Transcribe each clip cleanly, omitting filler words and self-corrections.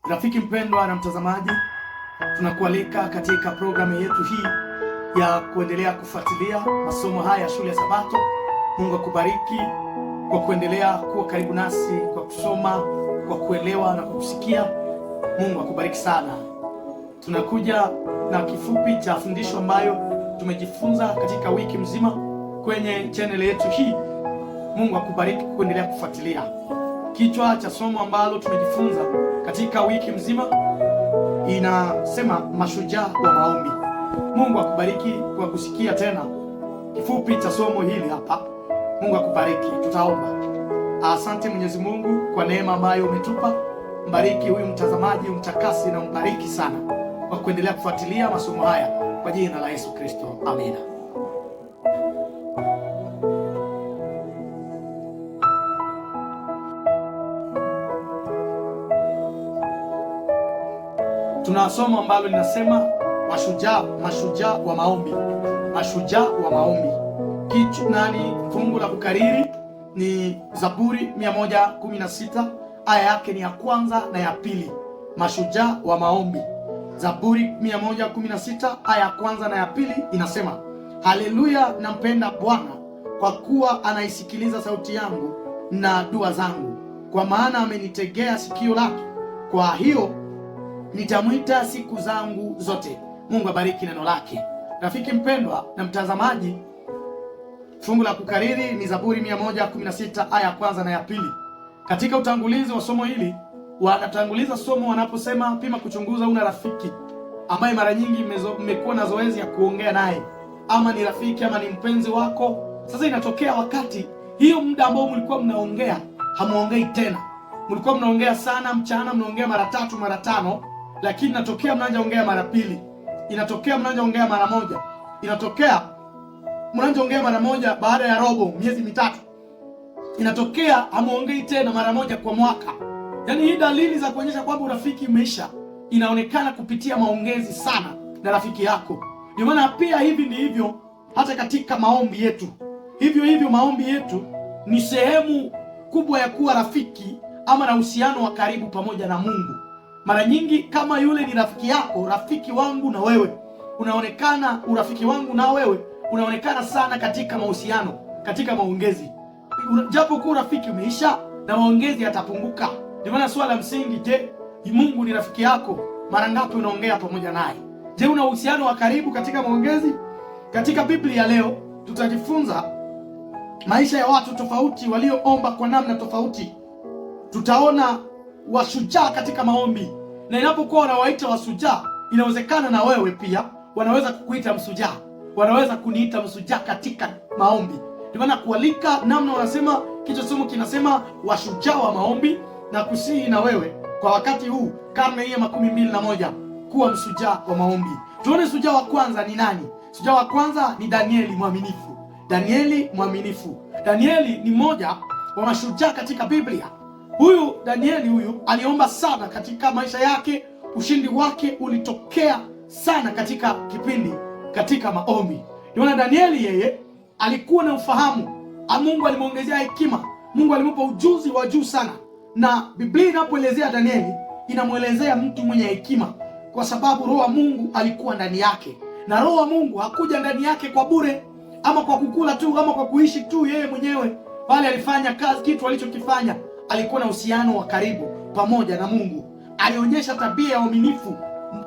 Rafiki mpendwa na mtazamaji, tunakualika katika programu yetu hii ya kuendelea kufuatilia masomo haya ya shule ya Sabato. Mungu akubariki kwa kuendelea kuwa karibu nasi, kwa kusoma, kwa kuelewa na kwa kusikia. Mungu akubariki sana. Tunakuja na kifupi cha fundisho ambayo tumejifunza katika wiki mzima kwenye channel yetu hii. Mungu akubariki kuendelea kufuatilia. Kichwa cha somo ambalo tumejifunza katika wiki mzima inasema mashujaa wa maombi. Mungu akubariki kwa kusikia tena kifupi cha somo hili hapa. Mungu akubariki. Tutaomba. Asante Mwenyezi Mungu kwa neema ambayo umetupa. Mbariki huyu mtazamaji, umtakasi na mbariki sana kwa kuendelea kufuatilia masomo haya kwa jina la Yesu Kristo. Amina. Tuna somo ambalo linasema mashujaa wa maombi. Mashujaa wa maombi. Fungu la kukariri ni Zaburi 116, aya yake ni ya kwanza na ya pili. Mashujaa wa maombi. Zaburi 116 aya ya kwanza na ya pili inasema, haleluya, nampenda Bwana kwa kuwa anaisikiliza sauti yangu na dua zangu, kwa maana amenitegea sikio lake, kwa hiyo nitamwita siku zangu zote. Mungu abariki neno lake. Rafiki mpendwa na mtazamaji, fungu la kukariri ni Zaburi 116 aya ya kwanza na ya pili. Katika utangulizi wa somo hili, wanatanguliza somo wanaposema pima kuchunguza una rafiki ambaye mara nyingi mmekuwa na zoezi ya kuongea naye, ama ni rafiki ama ni mpenzi wako. Sasa inatokea wakati hiyo muda ambao mlikuwa mnaongea hamuongei tena. Mlikuwa mnaongea sana mchana, mnaongea mara 3 mara 5, lakini inatokea mnaanza ongea mara 2, inatokea mnaanza ongea mara 1, inatokea mnaanza ongea mara 1 baada ya robo miezi mitatu, inatokea hamuongei tena mara 1 kwa mwaka. Yaani hii dalili za kuonyesha kwamba urafiki umeisha inaonekana kupitia maongezi sana na rafiki yako. Ndio maana pia hivi ni hivyo hata katika maombi yetu. Hivyo maombi yetu ni sehemu kubwa ya kuwa rafiki ama na uhusiano wa karibu pamoja na Mungu. Mara nyingi kama yule ni rafiki yako, rafiki wangu na wewe, unaonekana urafiki wangu na wewe unaonekana sana katika mahusiano, katika maongezi. Japo kuwa rafiki umeisha na maongezi yatapunguka. Ndio maana swala msingi, je, Mungu ni rafiki yako? Mara ngapi unaongea pamoja naye? Je, una uhusiano wa karibu katika maongezi? Katika Biblia leo tutajifunza maisha ya watu tofauti walioomba kwa namna tofauti. Tutaona washujaa katika maombi, na inapokuwa wanawaita washujaa, inawezekana na wewe pia wanaweza kukuita mshujaa, wanaweza kuniita mshujaa katika maombi. Ndio maana kualika namna wanasema, kichwa somo kinasema washujaa wa maombi, na kusihi na wewe kwa wakati huu, karne hii ya 21, kuwa mshujaa wa maombi. Tuone shujaa wa kwanza ni nani? Shujaa wa kwanza ni Danieli mwaminifu. Danieli mwaminifu. Danieli ni mmoja wa mashujaa katika Biblia. Huyu Danieli aliomba sana katika maisha yake. Ushindi wake ulitokea sana katika kipindi katika maombi. Ndio maana Danieli yeye alikuwa na ufahamu. Mungu alimuongezea hekima. Mungu alimpa ujuzi wa juu sana. Na Biblia inapoelezea Danieli inamuelezea mtu mwenye hekima, kwa sababu roho wa Mungu alikuwa ndani yake. Na roho wa Mungu hakuja ndani yake kwa bure, ama kwa kukula tu, ama kwa kuishi tu yeye mwenyewe, bali alifanya kazi. Kitu alichokifanya, alikuwa na uhusiano wa karibu pamoja na Mungu. Alionyesha tabia ya uaminifu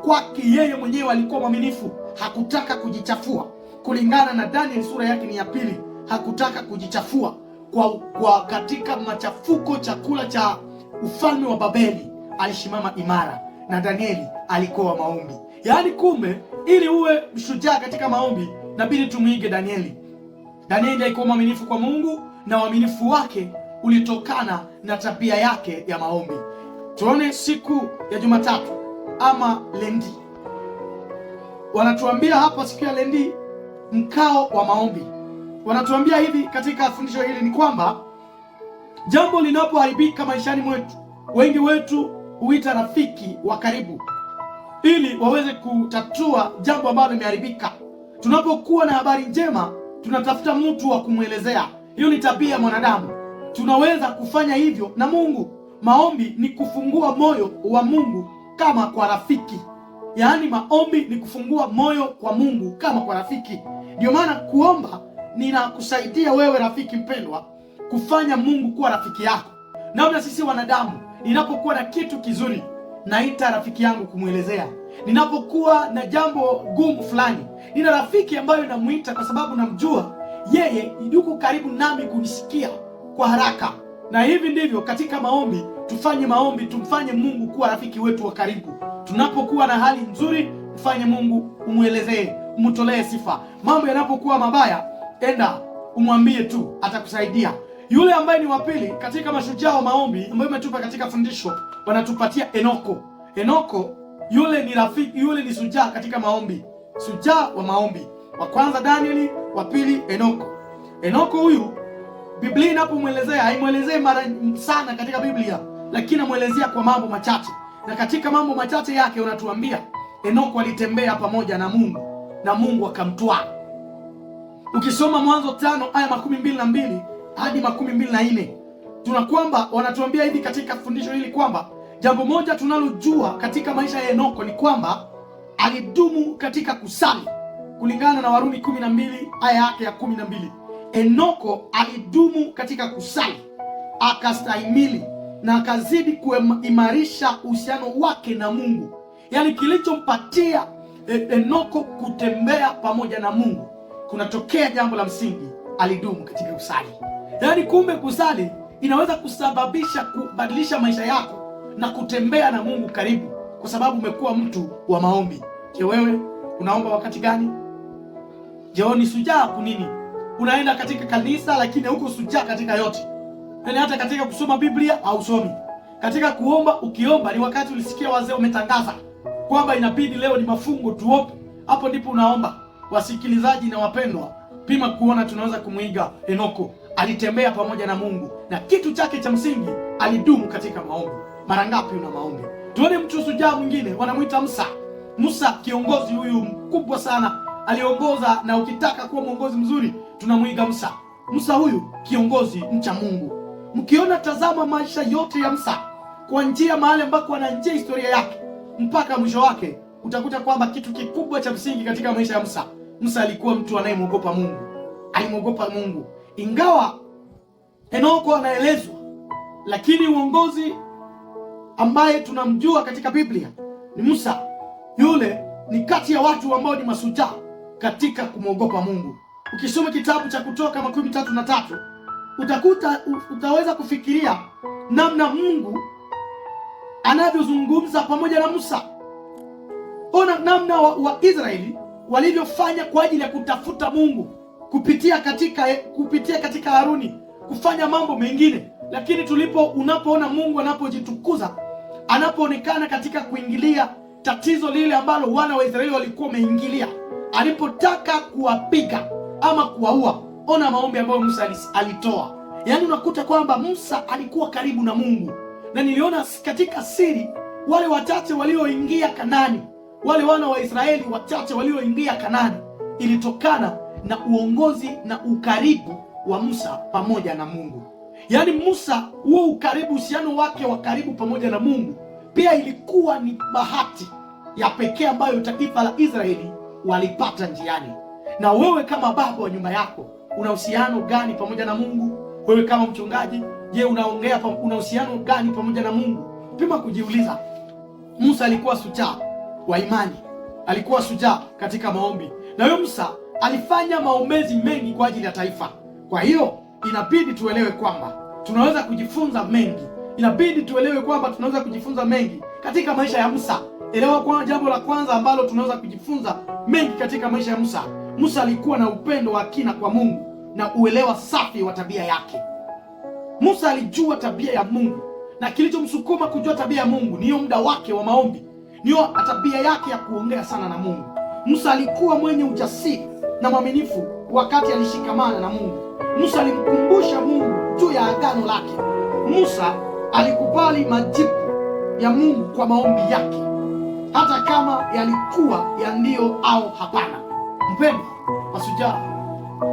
kwake yeye mwenyewe, alikuwa mwaminifu, hakutaka kujichafua. Kulingana na Daniel sura yake ni ya 2, hakutaka kujichafua kwa katika machafuko chakula cha ufalme wa Babeli. Alisimama imara, na Danieli alikuwa wa maombi. Yaani kumbe ili uwe mshujaa katika maombi inabidi tumuige Danieli. Danieli alikuwa mwaminifu kwa Mungu, na uaminifu wake ulitokana na tabia yake ya maombi. Tuone siku ya Jumatatu ama lendi. Wanatuambia hapa siku ya lendi, mkao wa maombi. Wanatuambia hivi katika fundisho hili ni kwamba jambo linapoharibika maishani mwetu, wengi wetu huita rafiki wa karibu ili waweze kutatua jambo ambalo limeharibika. Tunapokuwa na habari njema, tunatafuta mtu wa kumwelezea. Hiyo ni tabia ya mwanadamu. Tunaweza kufanya hivyo na Mungu. maombi ni kufungua moyo wa Mungu kama kwa rafiki. Yaani maombi ni kufungua moyo kwa Mungu kama kwa rafiki. Ndio maana kuomba ninakusaidia wewe rafiki mpendwa kufanya Mungu kuwa rafiki yako. Namna sisi wanadamu, ninapokuwa na kitu kizuri naita rafiki yangu kumwelezea. Ninapokuwa na jambo gumu fulani, nina rafiki ambayo namuita kwa sababu namjua yeye yuko karibu nami kunisikia kwa haraka. Na hivi ndivyo katika maombi, tufanye maombi, tumfanye Mungu kuwa rafiki wetu wa karibu. Tunapokuwa na hali nzuri, mfanye Mungu umwelezee, umtolee sifa. Mambo yanapokuwa mabaya, enda umwambie tu, atakusaidia. Yule ambaye ni wa pili katika mashujaa wa maombi ambaye umetupa katika fundisho, wanatupatia Enoko. Enoko yule ni rafiki, yule ni shujaa katika maombi, shujaa wa maombi. Wa kwanza Danieli, wa pili Enoko. Enoko huyu Biblia inapomwelezea haimwelezei mara sana katika Biblia, lakini amwelezea kwa mambo machache. Na katika mambo machache yake unatuambia Enoko alitembea pamoja na Mungu na Mungu akamtwaa. Ukisoma Mwanzo 5 aya 22 hadi 24, tuna kwamba wanatuambia hivi katika fundisho hili kwamba jambo moja tunalojua katika maisha ya Enoko ni kwamba alidumu katika kusali. Kulingana na Warumi 12 aya yake ya 12, Enoko alidumu katika kusali, akastahimili na akazidi kuimarisha uhusiano wake na Mungu. Yaani kilichompatia Enoko kutembea pamoja na Mungu, kunatokea jambo la msingi, alidumu katika kusali. Yaani kumbe kusali inaweza kusababisha kubadilisha maisha yako na kutembea na Mungu karibu, kwa sababu umekuwa mtu wa maombi. Je, wewe unaomba wakati gani? Je, ni shujaa kunini? Unaenda katika kanisa lakini huko shujaa katika yote. Yaani hata katika kusoma Biblia hausomi. Katika kuomba, ukiomba ni wakati ulisikia wazee wametangaza kwamba inabidi leo ni mafungo tuombe, hapo ndipo unaomba. Wasikilizaji na wapendwa, pima kuona tunaweza kumuiga Enoko. Alitembea pamoja na Mungu na kitu chake cha msingi, alidumu katika maombi. Mara ngapi una maombi? Tuone mtu shujaa mwingine, wanamuita Musa. Musa kiongozi huyu mkubwa sana, aliongoza, na ukitaka kuwa mwongozi mzuri tunamuiga Musa. Musa huyu kiongozi mcha Mungu. Mkiona tazama maisha yote ya Musa kwa njia mahali ambako anaanzia historia yake mpaka mwisho wake, utakuta kwamba kitu kikubwa cha msingi katika maisha ya Musa, Musa alikuwa mtu anayemwogopa Mungu. Alimwogopa Mungu. Ingawa Enoko anaelezwa, lakini uongozi ambaye tunamjua katika Biblia ni Musa. Yule ni kati ya watu ambao ni mashujaa katika kumwogopa Mungu. Ukisoma kitabu cha Kutoka 33 utaweza kufikiria namna Mungu anavyozungumza pamoja na Musa. Ona namna wa Israeli walivyofanya kwa ajili ya kutafuta Mungu kupitia katika Haruni, kufanya mambo mengine. Lakini unapoona Mungu anapojitukuza, anapoonekana katika kuingilia tatizo lile ambalo wana wa Israeli walikuwa wameingilia, alipotaka kuwapiga ama kuwaua, ona maombi ambayo Musa alitoa. Yaani unakuta kwamba Musa alikuwa karibu na Mungu. Na niliona katika siri, wale wachache walioingia Kanaani, wale wana wa Israeli wachache walioingia Kanaani, ilitokana na uongozi na ukaribu wa Musa pamoja na Mungu. Yaani Musa, huo ukaribu, uhusiano wake wa karibu pamoja na Mungu, pia ilikuwa ni bahati ya pekee ambayo taifa la Israeli walipata njiani. Na wewe kama baba wa nyumba yako, una uhusiano gani pamoja na Mungu? Wewe kama mchungaji, je, una uhusiano gani pamoja na Mungu? Pima kujiuliza. Musa alikuwa shujaa wa imani, alikuwa shujaa katika maombi, na huyo Musa alifanya maombezi mengi kwa ajili ya taifa. Kwa hiyo inabidi tuelewe kwamba tunaweza kujifunza mengi. Inabidi tuelewe kwamba tunaweza kujifunza mengi katika maisha ya Musa. Elewa kwa jambo la kwanza ambalo tunaweza kujifunza mengi katika maisha ya Musa. Musa alikuwa na upendo wa kina kwa Mungu na uelewa safi wa tabia yake. Musa alijua tabia ya Mungu, na kilichomsukuma kujua tabia ya Mungu niyo muda wake wa maombi, niyo tabia yake ya kuongea sana na Mungu. Musa alikuwa mwenye ujasiri na mwaminifu wakati alishikamana na Mungu. Musa alimkumbusha Mungu juu ya agano lake. Musa alikubali majibu ya Mungu kwa maombi yake, hata kama yalikuwa ya ndio au hapana. Mpendwa,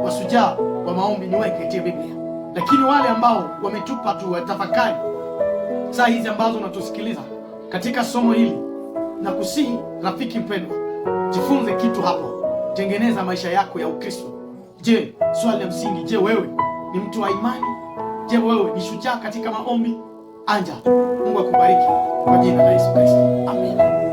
washujaa wa maombi ni wewe katika Biblia, lakini wale ambao wametupa tu tafakari saa hizi ambazo unatusikiliza katika somo hili, na kusihi rafiki mpendwa, jifunze kitu hapo, tengeneza maisha yako ya Ukristo. Je, swali la msingi, je, wewe ni mtu wa imani? Je, wewe ni shujaa katika maombi? Anja. Mungu akubariki kwa jina la Yesu Kristo. Amen.